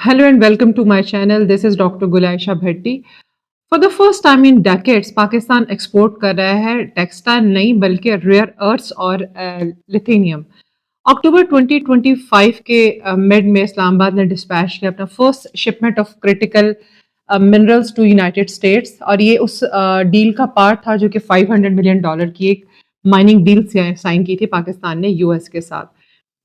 Hello and welcome to my channel. This is Dr. Gulaisha Bhatti. For the first time in decades, Pakistan export कर रहा है textile नहीं बल्कि rare earth's और लिथेनियम। अक्टूबर 2025 के मिड में इस्लामाबाद ने डिस्पैच किया अपना first shipment of critical minerals to United States और ये उस डील का पार्ट था जो कि $500 मिलियन की एक माइनिंग डील साइन की थी पाकिस्तान ने यूएस के साथ।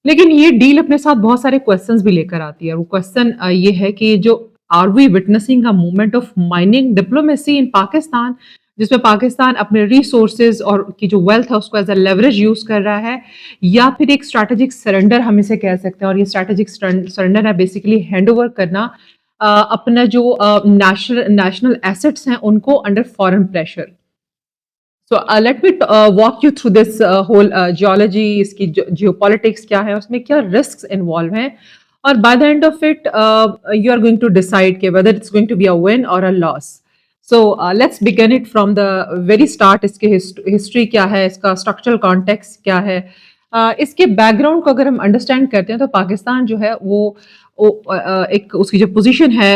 लेकिन ये डील अपने साथ बहुत सारे क्वेश्चंस भी लेकर आती है। वो क्वेश्चन ये है कि जो are we witnessing a movement of mining diplomacy in Pakistan, जिसमें पाकिस्तान अपने रिसोर्सेज और की जो वेल्थ है उसको एज अ लेवरेज यूज कर रहा है, या फिर एक स्ट्रैटेजिक सरेंडर हम इसे कह सकते हैं। और ये स्ट्रैटेजिक सरेंडर है बेसिकली हैंड ओवर करना अपना जो नेशनल एसेट्स हैं उनको under foreign pressure. So let me walk you through this whole geology, इसकी geopolitics क्या है, उसमें क्या risks involve हैं, और by the end of it you are going to decide कि whether it's going to be a win or a loss. So let's begin it from the very start. इसके history क्या है, इसका structural context क्या है, इसके background को अगर हम understand करते हैं तो पाकिस्तान जो है वो एक उसकी जो पोजीशन है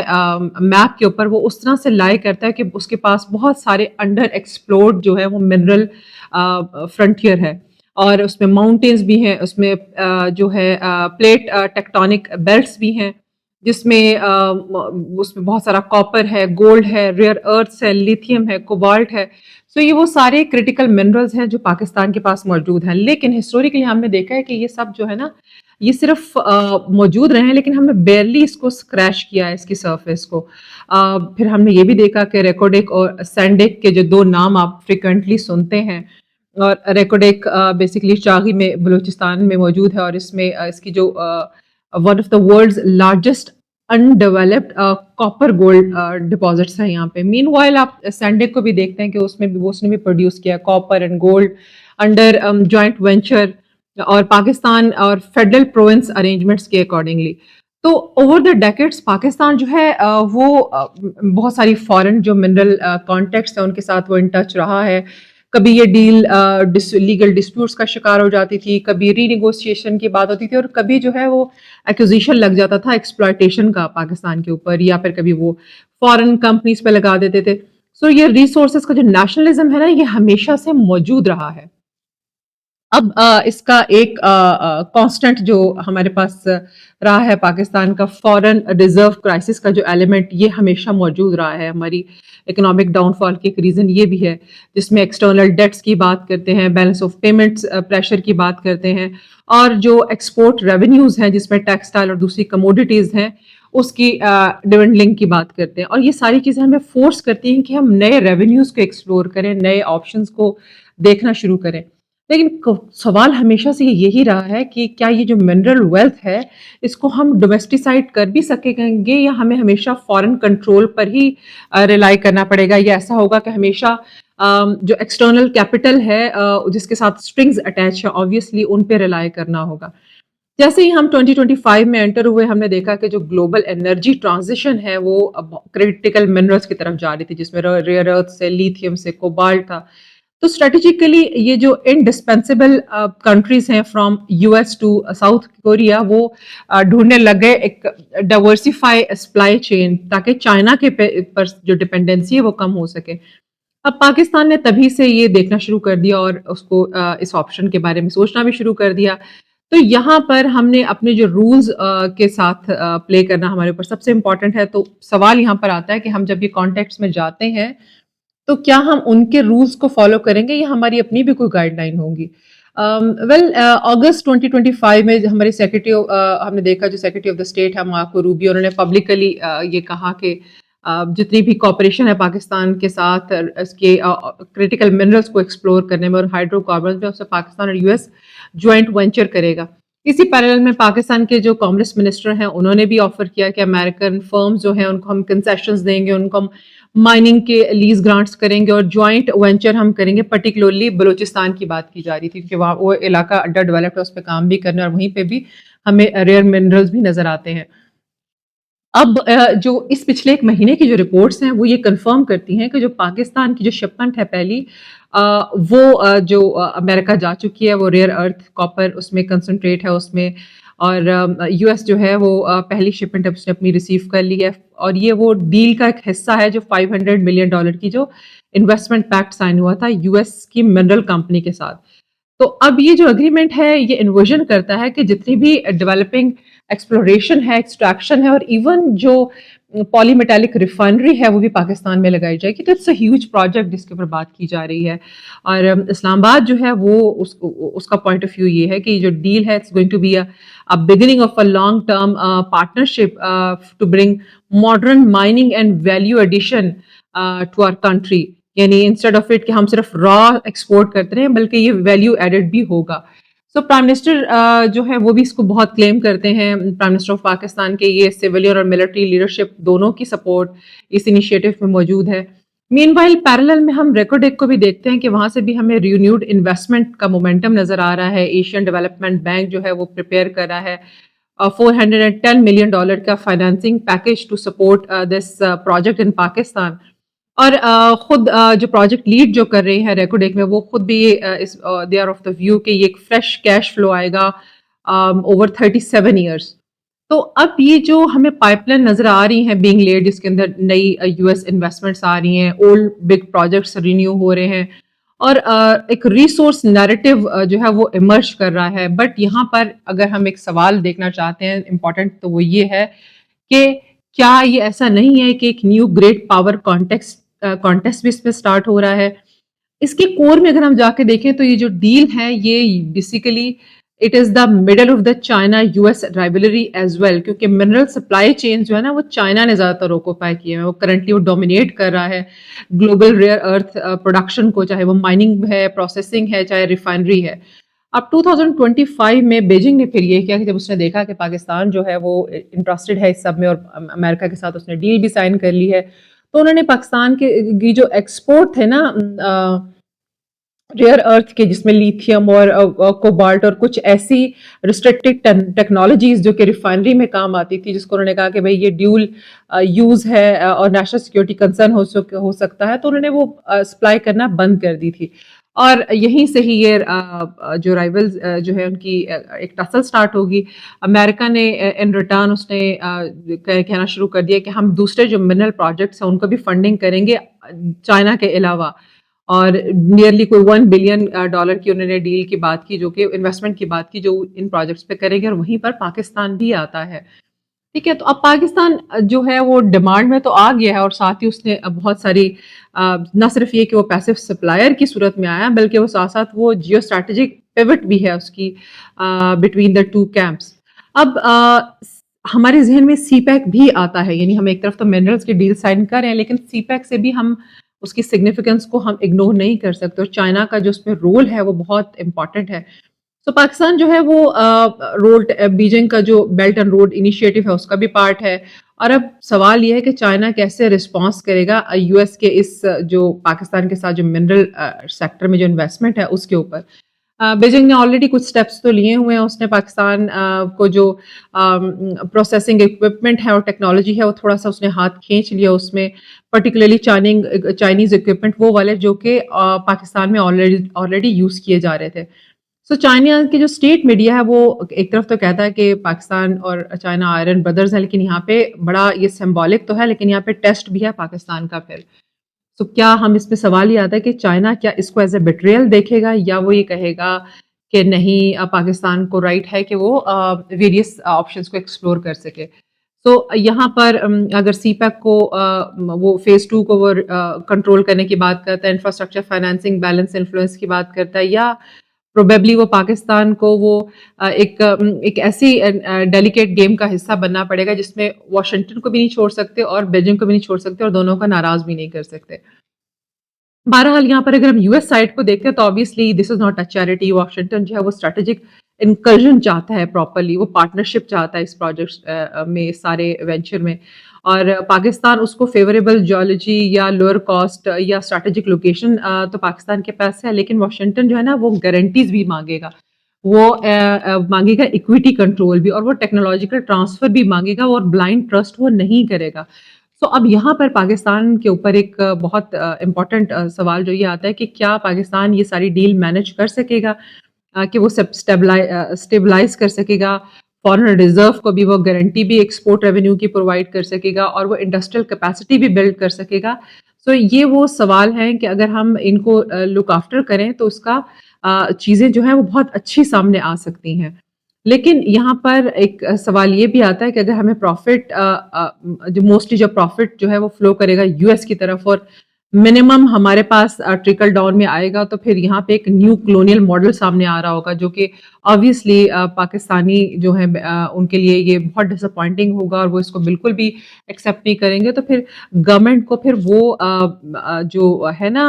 मैप के ऊपर वो उस तरह से लाई करता है कि उसके पास बहुत सारे अंडर एक्सप्लोर्ड जो है वो मिनरल फ्रंटियर है, और उसमें माउंटेन्स भी हैं, उसमें जो है प्लेट टेक्टोनिक बेल्ट्स भी हैं, जिसमें उसमें बहुत सारा कॉपर है, गोल्ड है, रेयर अर्थ्स है, लिथियम है, कोबाल्ट है। सो ये वो सारे क्रिटिकल मिनरल्स हैं जो पाकिस्तान के पास मौजूद हैं। लेकिन हिस्टोरिकली हमने देखा है कि ये सब जो है ना, ये सिर्फ मौजूद रहे हैं, लेकिन हमने बेयरली इसको स्क्रैच किया है, इसकी सरफेस को। फिर हमने ये भी देखा कि रेकोडेक और सैंडेक के जो दो नाम आप फ्रिक्वेंटली सुनते हैं, और रेकोडेक बेसिकली चागी में बलूचिस्तान में मौजूद है, और इसमें इसकी जो one of the world's largest undeveloped copper gold deposits हैं यहाँ पे। मीनवाइल आप सैंडेक को भी देखते हैं कि उसमें भी उसने भी प्रोड्यूस किया copper and gold under joint venture और पाकिस्तान और फेडरल प्रोविंस अरेंजमेंट्स के अकॉर्डिंगली। तो ओवर द डेकेड्स पाकिस्तान जो है वो बहुत सारी फॉरेन जो मिनरल कॉन्टेक्ट्स हैं उनके साथ वो इन टच रहा है। कभी ये डील लीगल डिस्प्यूट्स का शिकार हो जाती थी, कभी रीनिगोशिएशन की बात होती थी, और कभी जो है वो एक्विजिशन लग जाता था एक्सप्लॉयटेशन का पाकिस्तान के ऊपर, या फिर कभी वो फॉरेन कंपनीज पे लगा देते थे। सो ये रिसोर्सेज का जो नेशनलिज्म है ना, ये हमेशा से मौजूद रहा है। अब इसका एक कांस्टेंट जो हमारे पास रहा है पाकिस्तान का फॉरेन रिजर्व क्राइसिस का जो एलिमेंट, ये हमेशा मौजूद रहा है। हमारी इकोनॉमिक डाउनफॉल की एक रीज़न ये भी है, जिसमें एक्सटर्नल डेट्स की बात करते हैं, बैलेंस ऑफ पेमेंट्स प्रेशर की बात करते हैं, और जो एक्सपोर्ट रेवेन्यूज़ हैं जिसमें टेक्सटाइल और दूसरी कमोडिटीज़ हैं उसकी डिविडेंड की बात करते हैं। और ये सारी चीज़ें हमें फोर्स करती हैं कि हम नए रेवेन्यूज़ को एक्सप्लोर करें, नए ऑप्शंस को देखना शुरू करें। लेकिन सवाल हमेशा से यही रहा है कि क्या ये जो मिनरल वेल्थ है इसको हम डोमेस्टिसाइड कर भी सकेंगे, या हमें हमेशा फॉरेन कंट्रोल पर ही रिलाई करना पड़ेगा, या ऐसा होगा कि हमेशा जो एक्सटर्नल कैपिटल है जिसके साथ स्ट्रिंग्स अटैच है ऑब्वियसली उन पे रिलाई करना होगा। जैसे ही हम 2025 में एंटर हुए, हमने देखा कि जो ग्लोबल एनर्जी ट्रांजिशन है वो क्रिटिकल मिनरल्स की तरफ जा रही थी, जिसमें रेयर अर्थ से, लिथियम से, कोबाल्ट था। तो स्ट्रेटेजिकली ये जो इंडिस्पेंसेबल कंट्रीज हैं from US to South Korea, वो ढूंढने लग गए एक डाइवर्सिफाई सप्लाई चेन, ताकि चाइना के पर जो डिपेंडेंसी है वो कम हो सके। अब पाकिस्तान ने तभी से ये देखना शुरू कर दिया और उसको इस ऑप्शन के बारे में सोचना भी शुरू कर दिया। तो यहाँ पर हमने अपने जो रूल्स के साथ प्ले करना हमारे ऊपर सबसे इम्पोर्टेंट है। तो सवाल यहाँ पर आता है कि हम जब ये कॉन्टेक्स्ट में जाते हैं तो क्या हम उनके रूल्स को फॉलो करेंगे, या हमारी अपनी भी कोई गाइडलाइन होगी। वेल अगस्त 2025 में हमारे सेक्रेटरी हमने देखा जो सेक्रेटरी ऑफ द स्टेट है मार्को रूबियो, उन्होंने पब्लिकली ये कहा कि जितनी भी कॉपरेशन है पाकिस्तान के साथ इसके क्रिटिकल मिनरल्स को एक्सप्लोर करने में और हाइड्रोकार्बन में, उससे पाकिस्तान और यूएस ज्वाइंट वेंचर करेगा। इसी पैरेलल में पाकिस्तान के जो कॉमर्स मिनिस्टर हैं उन्होंने भी ऑफर किया कि अमेरिकन फर्म्स जो हैं उनको हम कंसेशंस देंगे, उनको हम माइनिंग के लीज ग्रांट्स करेंगे और जॉइंट वेंचर हम करेंगे। पर्टिकुलरली बलूचिस्तान की बात की जा रही थी क्योंकि वहाँ वो इलाका अंडर डेवलप्ड है, उस पर काम भी करना, और वहीं पे भी हमें रेयर मिनरल्स भी नजर आते हैं। अब जो इस पिछले एक महीने की जो रिपोर्ट्स हैं वो ये कंफर्म करती हैं कि जो पाकिस्तान की जो शिपमेंट है पहली वो जो अमेरिका जा चुकी है, वो रेयर अर्थ कॉपर उसमें कंसंट्रेट है, उसमें اور یو ایس جو ہے وہ پہلی شپمنٹ اب اس نے اپنی ریسیو کر لی ہے، اور یہ وہ ڈیل کا ایک حصہ ہے جو $500 ملین کی جو انویسٹمنٹ پیکٹ سائن ہوا تھا یو ایس کی منرل کمپنی کے ساتھ۔ تو اب یہ جو اگریمنٹ ہے یہ انویژن کرتا ہے کہ جتنی بھی ڈیولپنگ ایکسپلوریشن ہے، ایکسٹریکشن ہے، اور ایون جو پالی میٹالک ریفائنری ہے وہ بھی پاکستان میں لگائی جائے گی۔ تو اٹس اے ہیوج پروجیکٹ جس کے اوپر بات کی جا رہی ہے، اور اسلام آباد جو ہے وہ اس کا پوائنٹ آف ویو یہ ہے کہ یہ جو ڈیل ہے it's going to be a beginning of a long term partnership to bring modern mining and value addition to our country. یعنی انسٹیڈ آف اٹ کہ ہم صرف را ایکسپورٹ کرتے ہیں بلکہ یہ ویلیو ایڈڈ بھی ہوگا۔ سو پرائم منسٹر جو ہے وہ بھی اس کو بہت کلیم کرتے ہیں، پرائم منسٹر آف پاکستان کے یہ سویلین اور ملٹری لیڈرشپ دونوں کی سپورٹ اس انیشیٹو میں موجود ہے۔ مین وائل پیرالل میں ہم ریکوڈیک کو بھی دیکھتے ہیں کہ وہاں سے بھی ہمیں رینیوڈ انویسٹمنٹ کا مومنٹم نظر آ رہا ہے۔ ایشین ڈیولپمنٹ بینک جو ہے وہ پریپیئر کر رہا ہے $410 ملین کا financing package to support this project in Pakistan. اور خود جو پروجیکٹ لیڈ جو کر رہی ہے ریکوڈیک میں، وہ خود بھی they are of the view کہ یہ ایک فریش کیش فلو آئے گا اوور 37 ایئرس۔ تو اب یہ جو ہمیں پائپ لائن نظر آ رہی ہیں بینگ لیڈ، جس کے اندر نئی یو ایس انویسٹمنٹس آ رہی ہیں، اولڈ بگ پروجیکٹس رینیو ہو رہے ہیں، اور ایک ریسورس نیریٹو جو ہے وہ ایمرج کر رہا ہے۔ بٹ یہاں پر اگر ہم ایک سوال دیکھنا چاہتے ہیں امپورٹنٹ، تو وہ یہ ہے کہ کیا یہ ایسا نہیں ہے کہ ایک نیو گریٹ پاور کانٹیسٹ بھی اس پہ سٹارٹ ہو رہا ہے؟ اس کے کور میں اگر ہم جا کے دیکھیں تو یہ جو ڈیل ہے یہ basically it is the middle of the China U S rivalry as well, کیونکہ منرل سپلائی چین جو ہے نا وہ چائنا نے زیادہ تر اوکوپائی کیے ہیں، وہ کرنٹلی وہ ڈومینیٹ کر رہا ہے گلوبل ریئر ارتھ پروڈکشن کو، چاہے وہ مائننگ ہے، پروسیسنگ ہے، چاہے ریفائنری ہے۔ اب 2025 میں بیجنگ نے پھر یہ کیا کہ جب اس نے دیکھا کہ پاکستان جو ہے وہ انٹرسٹڈ ہے اس سب میں، اور امریکہ کے ساتھ اس نے ڈیل بھی سائن کر لی ہے، تو انہوں نے پاکستان کی جو ایکسپورٹ تھے نا ریئر ارتھ کے، جس میں لیتھیم اور کوبالٹ اور کچھ ایسی ریسٹرکٹڈ ٹیکنالوجیز جو کہ ریفائنری میں کام آتی تھی، جس کو انہوں نے کہا کہ بھئی یہ ڈیول یوز ہے اور نیشنل سیکورٹی کنسرن ہو سکتا ہے، تو انہوں نے وہ سپلائی کرنا بند کر دی تھی۔ اور یہیں سے ہی یہ جو رائیولز جو ہے ان کی ایک ٹسل سٹارٹ ہوگی۔ امریکہ نے ان ریٹرن اس نے کہنا شروع کر دیا کہ ہم دوسرے جو منرل پروجیکٹس ہیں ان کو بھی فنڈنگ کریں گے چائنا کے علاوہ، اور نیئرلی کوئی $1 بلین کی انہوں نے ڈیل کی بات کی، جو کہ انویسٹمنٹ کی بات کی، جو ان پروجیکٹس پہ کریں گے، اور وہیں پر پاکستان بھی آتا ہے۔ ٹھیک ہے، تو اب پاکستان جو ہے وہ ڈیمانڈ میں تو آ گیا ہے، اور ساتھ ہی اس نے بہت ساری نہ صرف یہ کہ وہ پیسو سپلائر کی صورت میں آیا، بلکہ وہ ساتھ ساتھ وہ جیو اسٹریٹجک پیوٹ بھی ہے اس کی بٹوین دا ٹو کیمپس۔ اب ہمارے ذہن میں سی پیک بھی آتا ہے، یعنی ہم ایک طرف تو منرلس کی ڈیل سائن کر رہے ہیں، لیکن سی پیک سے بھی ہم اس کی سگنیفیکنس کو ہم اگنور نہیں کر سکتے، اور چائنا کا جو اس میں رول ہے وہ بہت امپورٹنٹ ہے۔ تو پاکستان جو ہے وہ روڈ بیجنگ کا جو بیلٹ اینڈ روڈ انیشیٹو ہے اس کا بھی پارٹ ہے، اور اب سوال یہ ہے کہ چائنا کیسے رسپانس کرے گا یو ایس کے اس جو پاکستان کے ساتھ جو منرل سیکٹر میں جو انویسٹمنٹ ہے اس کے اوپر۔ بیجنگ نے آلریڈی کچھ سٹیپس تو لیے ہوئے ہیں، اس نے پاکستان کو جو پروسیسنگ اکوپمنٹ ہے اور ٹیکنالوجی ہے وہ تھوڑا سا اس نے ہاتھ کھینچ لیا اس میں، پرٹیکولرلی چائنیز اکوپمنٹ وہ والے جو کہ پاکستان میں آلریڈی یوز کیے جا رہے تھے۔ سو چائنا کی جو اسٹیٹ میڈیا ہے وہ ایک طرف تو کہتا ہے کہ پاکستان اور چائنا آئرن بردرز ہیں، لیکن یہاں پہ بڑا یہ سمبولک تو ہے، لیکن یہاں پہ ٹیسٹ بھی ہے پاکستان کا پھر۔ تو کیا ہم اس میں سوال یہ آتا ہے کہ چائنا کیا اس کو ایز اے بیٹریل دیکھے گا، یا وہ یہ کہے گا کہ نہیں پاکستان کو رائٹ ہے کہ وہ ویریس آپشنس کو ایکسپلور کر سکے۔ تو یہاں پر اگر سی پیک کو وہ فیز 2 کو وہ کنٹرول کرنے کی بات کرتا ہے، انفراسٹرکچر فائنانسنگ بیلنس انفلوئنس کی بات کرتا ہے، یا پروبیبلی وہ پاکستان کو وہ ایک ایسی ڈیلیکیٹ گیم کا حصہ بننا پڑے گا جس میں واشنگٹن کو بھی نہیں چھوڑ سکتے اور بیجنگ کو بھی نہیں چھوڑ سکتے، اور دونوں کا ناراض بھی نہیں کر سکتے۔ بہرحال یہاں پر اگر ہم یو ایس سائڈ کو دیکھتے ہیں تو obviously this is not a charity. Washington جو ہے وہ اسٹریٹجک انکرجن چاہتا ہے، پراپرلی وہ پارٹنرشپ چاہتا ہے اس پروجیکٹ میں، سارے وینچر میں، اور پاکستان اس کو فیوریبل جیولوجی یا لوئر کاسٹ یا اسٹریٹجک لوکیشن تو پاکستان کے پاس ہے، لیکن واشنگٹن جو ہے نا وہ گارنٹیز بھی مانگے گا، وہ مانگے گا ایکویٹی کنٹرول بھی، اور وہ ٹیکنالوجیکل ٹرانسفر بھی مانگے گا، اور بلائنڈ ٹرسٹ وہ نہیں کرے گا۔ سو اب یہاں پر پاکستان کے اوپر ایک بہت امپورٹنٹ سوال جو یہ آتا ہے کہ کیا پاکستان یہ ساری ڈیل مینج کر سکے گا، کہ وہ اسٹیبلائز کر سکے گا फॉरेन रिजर्व को भी वो गारंटी भी एक्सपोर्ट रेवेन्यू की प्रोवाइड कर सकेगा और वो इंडस्ट्रियल कैपेसिटी भी बिल्ड कर सकेगा। सो ये वो सवाल हैं कि अगर हम इनको लुक आफ्टर करें तो उसका चीज़ें जो हैं वो बहुत अच्छी सामने आ सकती हैं। लेकिन यहाँ पर एक सवाल ये भी आता है कि अगर हमें प्रॉफिट जो मोस्टली जो प्रॉफिट जो है वो फ्लो करेगा यूएस की तरफ और मिनिमम हमारे पास ट्रिकल डाउन में आएगा, तो फिर यहाँ पे एक न्यू कॉलोनियल मॉडल सामने आ रहा होगा जो कि ऑब्वियसली पाकिस्तानी जो है उनके लिए ये बहुत डिसअपॉइंटिंग होगा और वो इसको बिल्कुल भी एक्सेप्ट नहीं करेंगे। तो फिर गवर्नमेंट को फिर वो जो है ना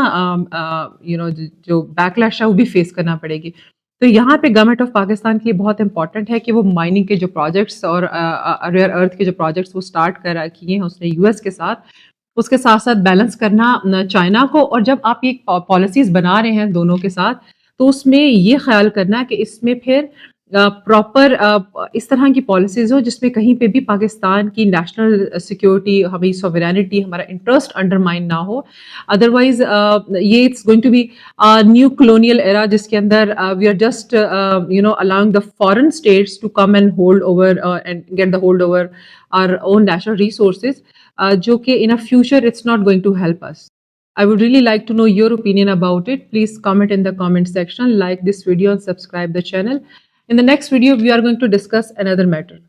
जो बैकलैश है वो भी फेस करना पड़ेगी। तो यहाँ पे गवर्नमेंट ऑफ पाकिस्तान के लिए बहुत इंपॉर्टेंट है कि वो माइनिंग के जो प्रोजेक्ट्स और रेयर अर्थ के जो प्रोजेक्ट्स वो स्टार्ट कर किए हैं उसने यूएस के साथ, उसके साथ साथ बैलेंस करना चाइना को। और जब आप ये पॉलिसीज बना रहे हैं दोनों के साथ, तो उसमें ये ख्याल करना कि इसमें फिर प्रॉपर इस तरह की पॉलिसीज हो जिसमें कहीं पे भी पाकिस्तान की नेशनल सिक्योरिटी, हमारी सॉवरेनिटी, हमारा इंटरेस्ट अंडरमाइन ना हो। अदरवाइज ये it's going to be new colonial era जिसके अंदर we are just allowing the foreign states to come and hold over and get the hold over our own national resources, जो कि in a future it's not going to help us. I would really like to know your opinion about it. Please comment in the comment section, like this video and subscribe the channel. In the next video, we are going to discuss another matter.